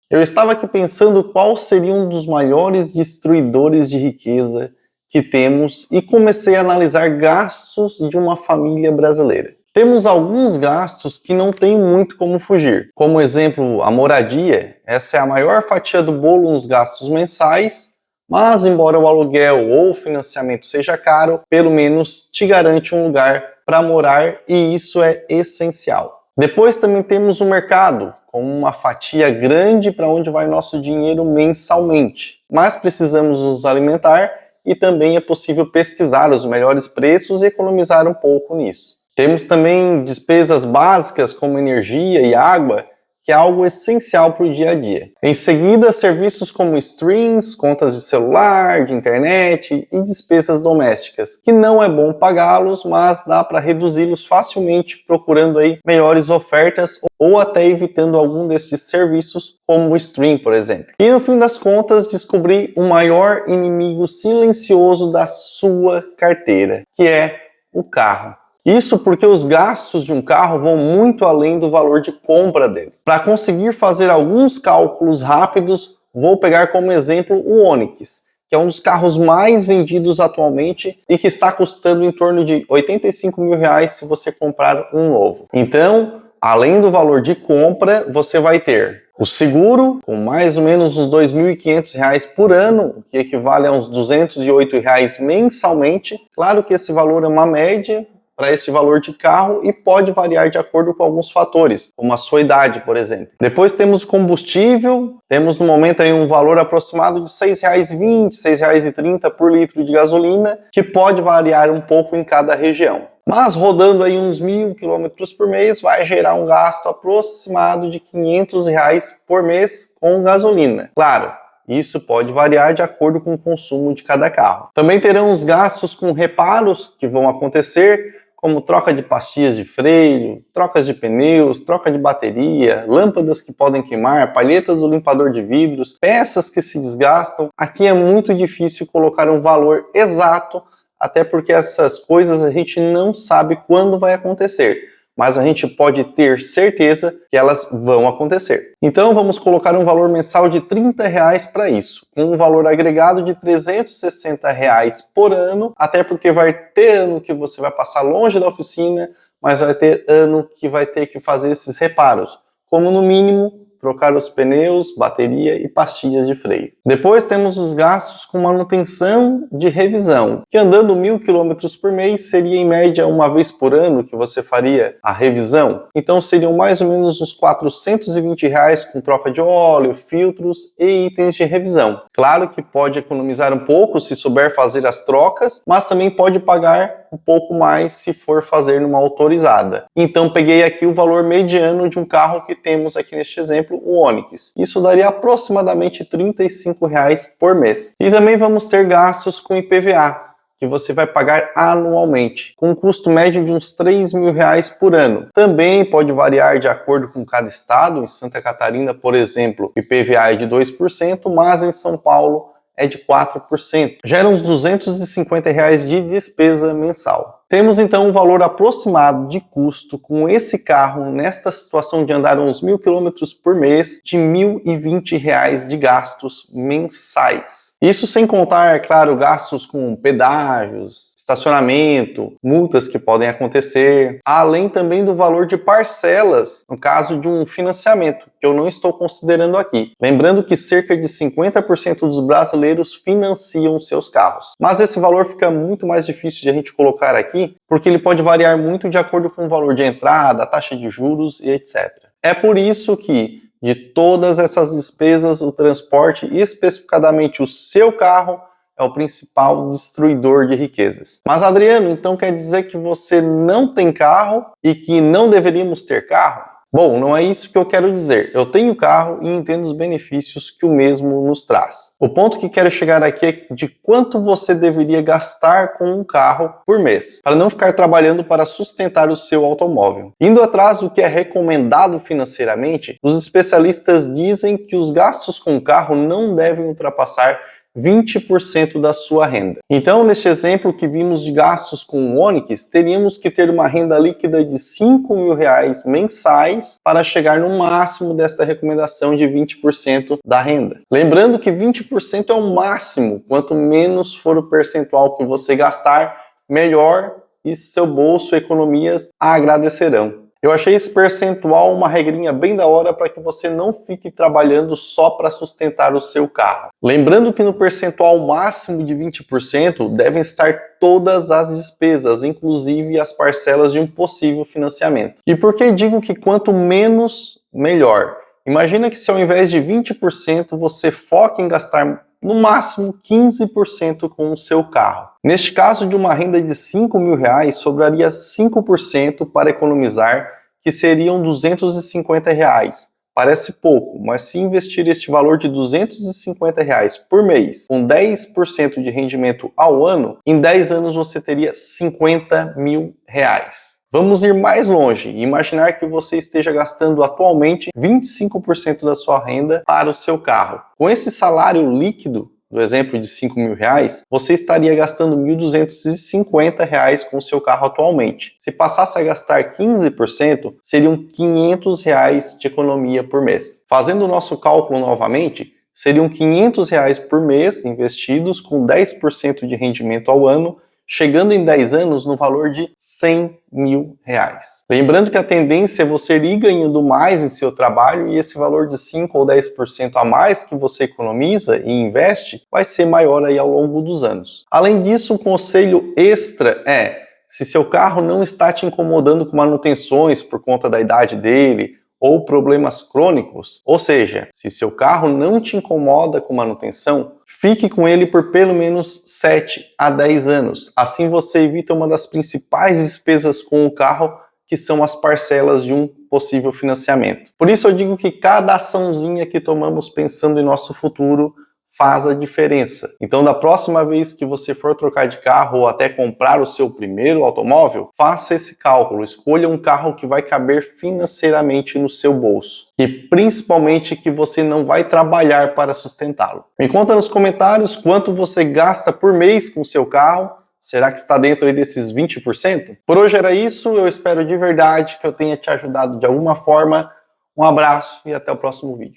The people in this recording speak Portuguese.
Eu estava aqui pensando qual seria um dos maiores destruidores de riqueza que temos e comecei a analisar gastos de uma família brasileira. Temos alguns gastos que não tem muito como fugir. Como exemplo, a moradia. Essa é a maior fatia do bolo nos gastos mensais, mas embora o aluguel ou o financiamento seja caro, pelo menos te garante um lugar para morar e isso é essencial. Depois também temos o mercado, com uma fatia grande para onde vai nosso dinheiro mensalmente. Mas precisamos nos alimentar e também é possível pesquisar os melhores preços e economizar um pouco nisso. Temos também despesas básicas como energia e água, que é algo essencial para o dia a dia. Em seguida, serviços como streams, contas de celular, de internet e despesas domésticas, que não é bom pagá-los, mas dá para reduzi-los facilmente procurando aí melhores ofertas ou até evitando algum desses serviços, como o stream, por exemplo. E no fim das contas, descobri o maior inimigo silencioso da sua carteira, que é o carro. Isso porque os gastos de um carro vão muito além do valor de compra dele. Para conseguir fazer alguns cálculos rápidos, vou pegar como exemplo o Onix, que é um dos carros mais vendidos atualmente e que está custando em torno de R$85 mil se você comprar um novo. Então, além do valor de compra, você vai ter o seguro, com mais ou menos uns R$2.500 por ano, o que equivale a uns R$208 mensalmente. Claro que esse valor é uma média para esse valor de carro e pode variar de acordo com alguns fatores, como a sua idade, por exemplo. Depois temos o combustível, temos no momento aí um valor aproximado de R$6,20, R$6,30 por litro de gasolina, que pode variar um pouco em cada região. Mas rodando aí uns 1.000 quilômetros por mês vai gerar um gasto aproximado de R$500 por mês com gasolina. Claro, isso pode variar de acordo com o consumo de cada carro. Também terão os gastos com reparos que vão acontecer, como troca de pastilhas de freio, trocas de pneus, troca de bateria, lâmpadas que podem queimar, palhetas do limpador de vidros, peças que se desgastam. Aqui é muito difícil colocar um valor exato, até porque essas coisas a gente não sabe quando vai acontecer, mas a gente pode ter certeza que elas vão acontecer. Então vamos colocar um valor mensal de R$30 para isso, com um valor agregado de R$360 por ano, até porque vai ter ano que você vai passar longe da oficina, mas vai ter ano que vai ter que fazer esses reparos, como no mínimo trocar os pneus, bateria e pastilhas de freio. Depois temos os gastos com manutenção de revisão, que andando 1.000 quilômetros por mês seria em média uma vez por ano que você faria a revisão. Então seriam mais ou menos uns R$420 com troca de óleo, filtros e itens de revisão. Claro que pode economizar um pouco se souber fazer as trocas, mas também pode pagar um pouco mais se for fazer numa autorizada. Então peguei aqui o valor mediano de um carro que temos aqui neste exemplo, o Onix. Isso daria aproximadamente R$35 por mês. E também vamos ter gastos com IPVA, que você vai pagar anualmente, com um custo médio de uns R$3.000 por ano. Também pode variar de acordo com cada estado. Em Santa Catarina, por exemplo, o IPVA é de 2%, mas em São Paulo é de 4%. Gera uns R$250 de despesa mensal. Temos então um valor aproximado de custo com esse carro, nesta situação de andar uns 1.000 quilômetros por mês, de R$1.020 de gastos mensais. Isso sem contar, é claro, gastos com pedágios, estacionamento, multas que podem acontecer, além também do valor de parcelas, no caso de um financiamento, que eu não estou considerando aqui. Lembrando que cerca de 50% dos brasileiros financiam seus carros. Mas esse valor fica muito mais difícil de a gente colocar aqui, porque ele pode variar muito de acordo com o valor de entrada, a taxa de juros e etc. É por isso que, de todas essas despesas, o transporte, especificadamente o seu carro, é o principal destruidor de riquezas. Mas Adriano, então quer dizer que você não tem carro e que não deveríamos ter carro? Bom, não é isso que eu quero dizer. Eu tenho carro e entendo os benefícios que o mesmo nos traz. O ponto que quero chegar aqui é de quanto você deveria gastar com um carro por mês, para não ficar trabalhando para sustentar o seu automóvel. Indo atrás do que é recomendado financeiramente, os especialistas dizem que os gastos com o carro não devem ultrapassar 20% da sua renda. Então, neste exemplo que vimos de gastos com o Onix, teríamos que ter uma renda líquida de R$5.000 mensais para chegar no máximo desta recomendação de 20% da renda. Lembrando que 20% é o máximo, quanto menos for o percentual que você gastar, melhor e seu bolso e economias agradecerão. Eu achei esse percentual uma regrinha bem da hora para que você não fique trabalhando só para sustentar o seu carro. Lembrando que no percentual máximo de 20% devem estar todas as despesas, inclusive as parcelas de um possível financiamento. E por que digo que quanto menos, melhor? Imagina que se ao invés de 20% você foca em gastar no máximo 15% com o seu carro. Neste caso de uma renda de R$5.000, sobraria 5% para economizar, que seriam R$250. Parece pouco, mas se investir este valor de R$250 por mês, com 10% de rendimento ao ano, em 10 anos você teria R$50.000. Vamos ir mais longe e imaginar que você esteja gastando atualmente 25% da sua renda para o seu carro. Com esse salário líquido, do exemplo de R$5.000, você estaria gastando R$1.250 com o seu carro atualmente. Se passasse a gastar 15%, seriam R$500 de economia por mês. Fazendo o nosso cálculo novamente, seriam R$500 por mês investidos com 10% de rendimento ao ano, chegando em 10 anos no valor de R$100.000. Lembrando que a tendência é você ir ganhando mais em seu trabalho e esse valor de 5 ou 10% a mais que você economiza e investe vai ser maior aí ao longo dos anos. Além disso, um conselho extra é, se seu carro não está te incomodando com manutenções por conta da idade dele, ou problemas crônicos, ou seja, se seu carro não te incomoda com manutenção, fique com ele por pelo menos 7 a 10 anos. Assim você evita uma das principais despesas com o carro, que são as parcelas de um possível financiamento. Por isso eu digo que cada açãozinha que tomamos pensando em nosso futuro faz a diferença. Então, da próxima vez que você for trocar de carro ou até comprar o seu primeiro automóvel, faça esse cálculo, escolha um carro que vai caber financeiramente no seu bolso e principalmente que você não vai trabalhar para sustentá-lo. Me conta nos comentários quanto você gasta por mês com o seu carro. Será que está dentro aí desses 20%? Por hoje era isso, eu espero de verdade que eu tenha te ajudado de alguma forma. Um abraço e até o próximo vídeo.